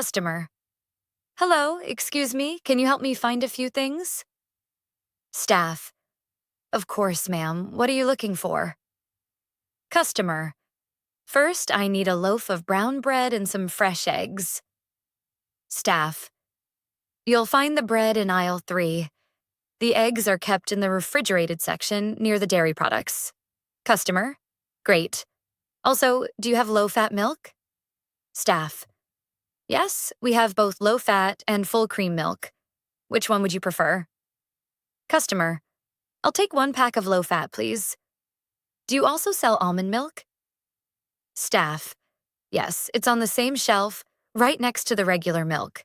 Customer. Hello, excuse me, can you help me find a few things? Staff. Of course, ma'am. What are you looking for? Customer. First, I need a loaf of brown bread and some fresh eggs. Staff. You'll find the bread in aisle 3. The eggs are kept in the refrigerated section near the dairy products. Customer. Great. Also, do you have low-fat milk? Staff. Yes, we have both low-fat and full cream milk. Which one would you prefer? Customer. I'll take 1 pack of low-fat, please. Do you also sell almond milk? Staff. Yes, it's on the same shelf, right next to the regular milk.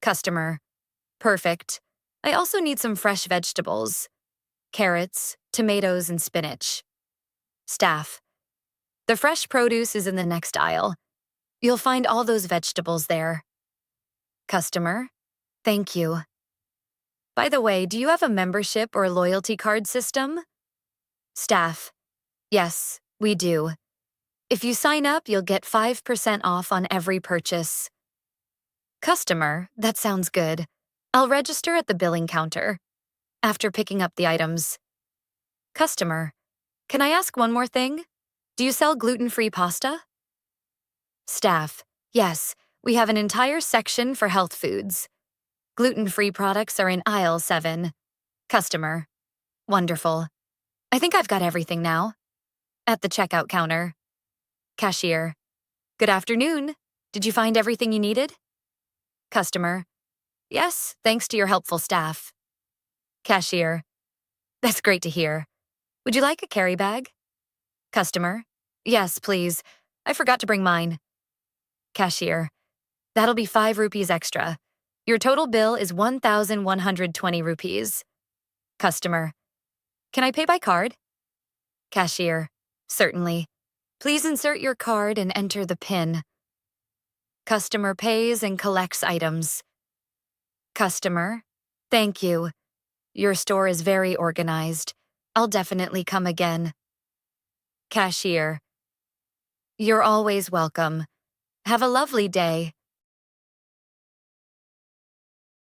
Customer. Perfect. I also need some fresh vegetables. Carrots, tomatoes, and spinach. Staff. The fresh produce is in the next aisle. You'll find all those vegetables there. Customer. Thank you. By the way, do you have a membership or loyalty card system? Staff. Yes, we do. If you sign up, you'll get 5% off on every purchase. Customer. That sounds good. I'll register at the billing counter after picking up the items. Customer. Can I ask one more thing? Do you sell gluten-free pasta? Staff. Yes, we have an entire section for health foods. Gluten-free products are in aisle 7. Customer. Wonderful. I think I've got everything now. At the checkout counter. Cashier. Good afternoon. Did you find everything you needed? Customer. Yes, thanks to your helpful staff. Cashier. That's great to hear. Would you like a carry bag? Customer. Yes, please. I forgot to bring mine. Cashier. That'll be 5 rupees extra. Your total bill is 1,120 rupees. Customer. Can I pay by card? Cashier. Certainly. Please insert your card and enter the PIN. Customer pays and collects items. Customer. Thank you. Your store is very organized. I'll definitely come again. Cashier. You're always welcome. Have a lovely day.